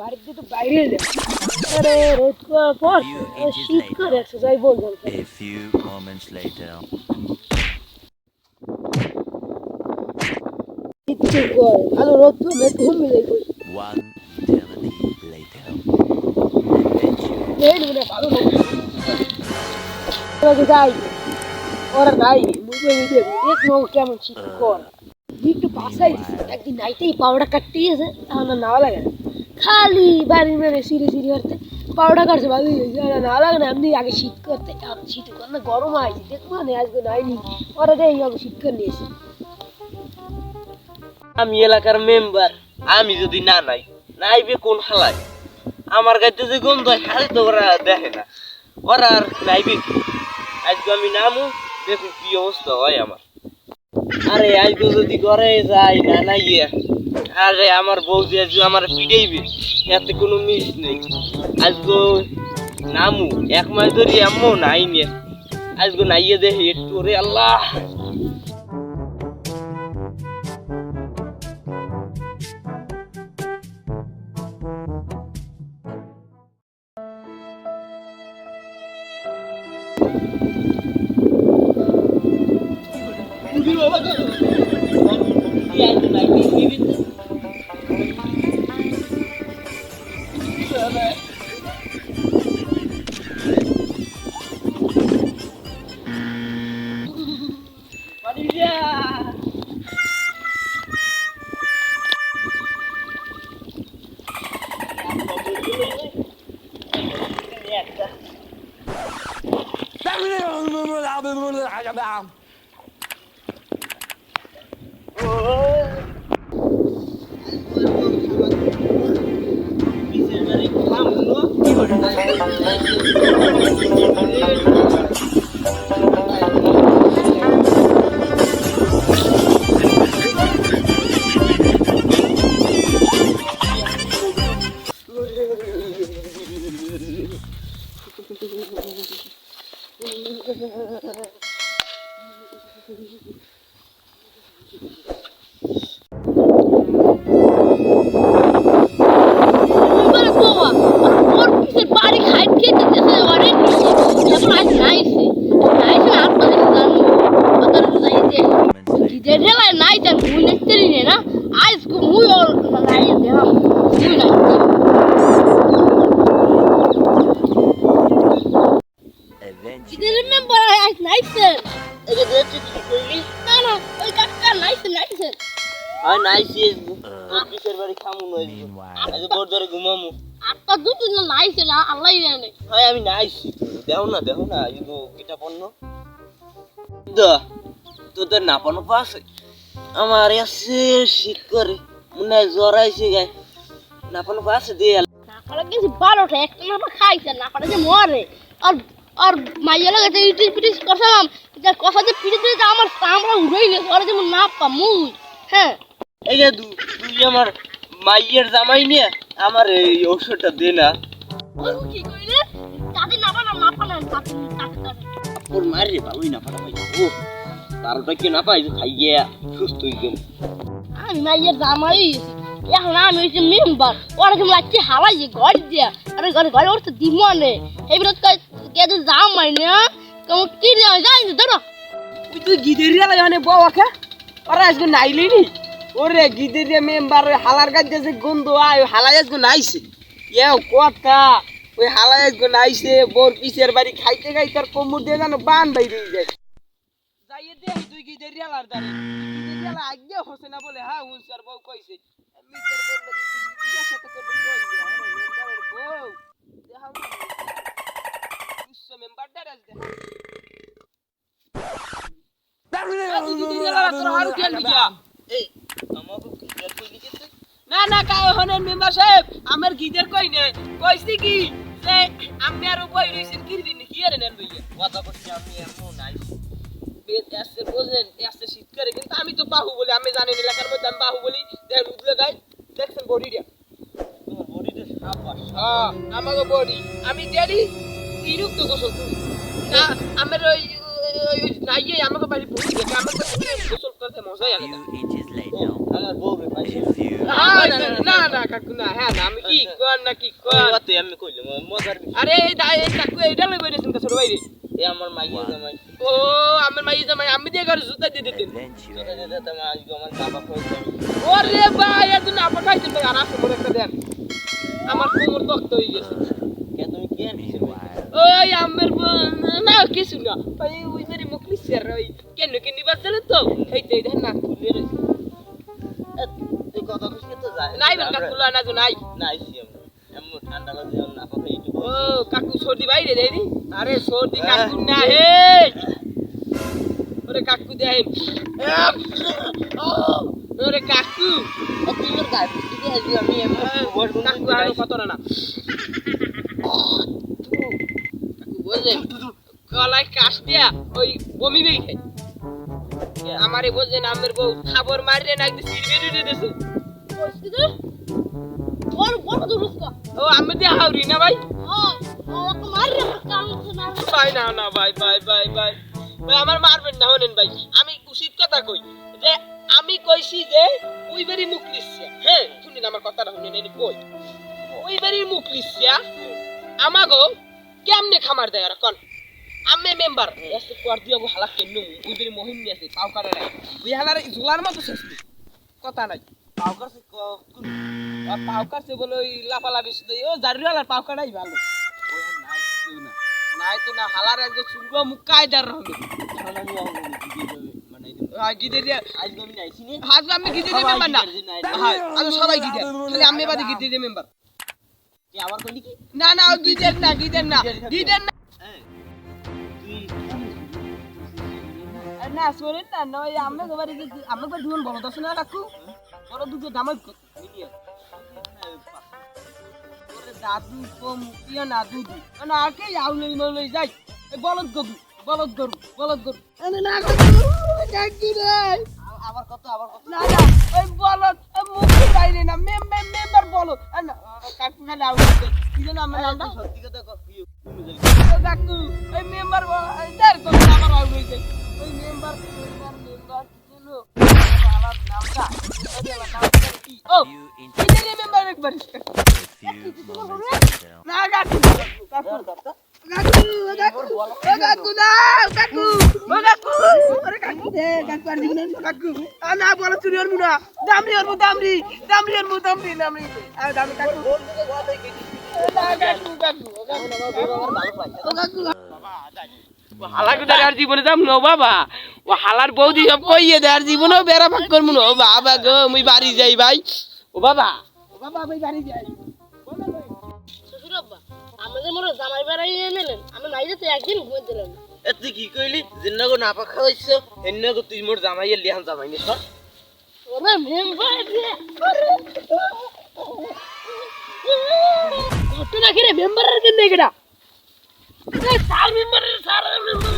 বাড়িতে তো বাইরে যা আরে রোদ পর শীত করে এক্সারসাইজ বলবেন A few moments later. কিচ্ছু করে ভালো রোদ পড়লে ঘুমিয়ে যাই One eternity later. এই মানে ভালো লাগে যাই ওরা নাই মুভি ভিডিও এক নো কেমন শীত কর একটু বাসাই একদিন নাইতেই পাউডার কাটতে গেছে এখন নাওয়া লাগে না খালি বাড়ি মেরে সিঁড়ি সিঁড়ি করতে পাউডার কাটছে ভালো না লাগে না এমনি আগে শীত করতে এখন শীত কর না গরম হয়েছে দেখবো না আজকে নাইনি ওরা দেয় আমি শীত করে নিয়েছি আমি এলাকার মেম্বার আমি যদি না নাইবে কোন হালায় আমার গাইতে যে গন্ধ হাল তো ওরা দেখে না ওরা আর নাইবে কি আজকে আমি নামু দেখুন কি অবস্থা হয় আমার আরে আজকে যদি ঘরে যাই না নাইয়ে আরে আমার বউ যে আজকে আমার পিটাইবে এতে কোনো মিস নেই আজকে নামু এক মাস ধরে এমন নাই নিয়ে আজকে নাইয়ে দেখি একটু রে আল্লাহ তোদের না পানো পাশে আমার এসে শীত করে মনে হয় জ্বর আইসে গায়ে না পানো পাশে দিয়ে নাপাড়া কিছু বারোটা একটা নাপা খাইছে নাপাড়া যে মরে আর আর মাইয়া লাগাতে ইটিস পিটিস কষালাম যা কষাতে পিটে দিলে আমার চামড়া উড়েই না ওরা যেমন না পা মুই হ্যাঁ এই যে তুই আমার মাইয়ের জামাই নিয়ে আমার এই ঔষধটা দে না কি কইলে তাদের নাপা ওর মারি ভালোই না পারা ভাই ও তারটা কি না পাই খাইয়ে সুস্থ হয়ে গেল আমি মাইয়ের জামাই এখন আমি হচ্ছে মেম্বার ওরা কেমন লাগছে হাওয়াই যে ঘর দিয়া আরে ঘরে ওর তো দিমনে এবার কেটে জামাই না কেমন কি যাই ধরো তুই গিদেরিয়া লাগে মানে বাবাকে ওরা আজকে নাইলি নি ওরে গিদেরিয়া মেম্বার হালার গাছে যে গন্ধ আয় হালাই আজকে নাইছে এও কথা ওই হালাই আজকে নাইছে বোর পিছের বাড়ি খাইতে খাইতে আর কোমর দিয়ে জানো বান বাইরে যায় যাইয়ে দে তুই গিদেরিয়া লার দাঁড়ে গিদেরিয়া আগে হসে না বলে হ্যাঁ হুঁসার বউ কইছে মিটার বললে তুই কিসের সাথে করবে কইবে আরে মেম্বারের বউ দেখাও মেম্বার ডারাস দে না না কাই হনেন মেম্বার সাহেব আমার গিদের কই নে কইছি কি যে আমি আর বই রইছেন কিরবিন কি আরে নেন ভাইয়া কথা করছি আমি এমন নাই বেশ এসে বলেন এসে শীত করে কিন্তু আমি তো বাহুবলি আমি জানি না এলাকার মধ্যে আমি বাহুবলি দেখ রুদ লাগাই দেখছেন বডিটা তোমার বডিতে সাবাস হ্যাঁ আমারও বডি আমি ডেলি তিরুক তো গোসল করি না আমার ওই নাইয়ে আমাকে বাড়ি পৌঁছে গেছে আমাকে গোসল করতে মজাই আলাদা Few inches later. আমার বউ রে ভাই If you না না কাকু না হ্যাঁ না আমি কি কর না কি কর ওতে আমি কইলাম মজার আরে এই কাকু এইটা লই বইরেছেন ছোট ভাই রে এ আমার মাইয়া জামাই ও আমার মাই জামাই আমি দিয়ে ঘরে জুতা দিয়ে দিতেন eventually যেটা যেটা তোমার আজকে আমার বাবা কইছে ওরে ভাই এদিন আপা খাইছেন ভাই আর আসে মনে একটা দেন আমার কোমর তক্ত হয়ে গেছে কে তুমি কি আনিস meanwhile ওই আমার না কিছু না ভাই ওই মেরি মুখলি স্যার ওই কেন কেন বাজলে তো এইটাই দেন না খুলে রইছে তুই কথা কইছিস তো যায় নাই বেন কাকু না না নাই নাই সিএম এমন ঠান্ডা লাগে না আপা খাই একটু ও কাকু সর্দি বাইরে দেই আরে সর্দি কাকু না হে ওরে কাকু দেন ওরে কাকু তুই মোর গায়ে ঠিক আছে আমি এমন বড় কাকু আরো কত না কাকু বুঝলেন গলায় কাশ দিয়া ওই বমি বেই খাই আমারে বুঝলেন আমার বউ খাবার মারিয়ে না একদিন সিঁড়ি বেরিয়ে দিয়েছে বড় বড় দুরুস্কা ও আমি দিয়ে হাওরি না ভাই আমাকে মাররে কাম না ভাই না ভাই ভাই আমার মারবেন না হলেন ভাই আমি উচিত কথা কই যে আমি কইছি যে ওই বেরি মুখ লিসছে হ্যাঁ শুনেন আমার কথাটা শুনেন এই কই ওই বেরি মুখ লিসছে আমাগো কেমনে খামার দেয় আর কোন আমি মেম্বার এসে কোয়ার দিয়া হালা কেন ওই বেরি মহিম নিয়ে আছে পাও কাটা নাই ওই হালার ঝুলার মতো শেষ কথা নাই পাও করছে আর পাও কাটছে বলে ওই লাফালাফি শুধু ও জারিওয়ালার পাও কাটাই ভালো ওই নাই কেউ না নাই তো না হালার একদম শুনবো মুখ কায়দার রঙে এখন আমি মানে গিদে দিয়ে আজকে আমি নাইছি নি হাত আমি গিদে দিয়ে মেম্বার না হ্যাঁ আমি সবাই গিদে খালি আমি বাদে গিদে দিয়ে মেম্বার কি আবার কইলি কি না ও গিদের না গিদের না এই না শোনেন না নয় আমরা গোবারে যে আমরা তো দুজন বড় দশ না কাকু বড় দুটো দামাই ওরে দাদু কম কিয়া না দুদু না আকে আউলই নলই যাই এই বলদ গরু আরে না কাকু রে আবার কত না ওই বলদ মুখ বাইরে না মেম্বার বলদ না কাকু খালি আউলই কি যেন আমার নামটা সত্যি কথা কি কাকু ওই মেম্বার দেড় তো আমার আউলই যাই ওই মেম্বার শুনো আমার নামটা কি ও you কিনে মেম্বার একবার a few moments later না কাকু আরে কাকু দে কাকু আর দিন কাকু না বলা চুরি আর মুনা দামরি আর দামরি দামরি কাকু হালার জীবনে যাম নো বাবা ও হালার বৌদি সব কইয়ে দে আর জীবনে বেড়া ফাঁক করবো না ও বাবা গো মুই বাড়ি যাই ভাই ও বাবা আমি বাড়ি যাই শ্বশুর আব্বা আমাদের মনে জামাই বেড়াই এনেলেন আমি নাই যেতে একদিন ঘুমিয়ে দিলেন এ তুই কি কইলি জিন্নাগো না পাখা হইছো এন্নাগো তুই মোর জামাইয়ের লিহান জামাই নি সর ওরে মেম্বার ঘটনা কি রে মেম্বারের কেন দেখেটা সার মেম্বারের সার মেম্বার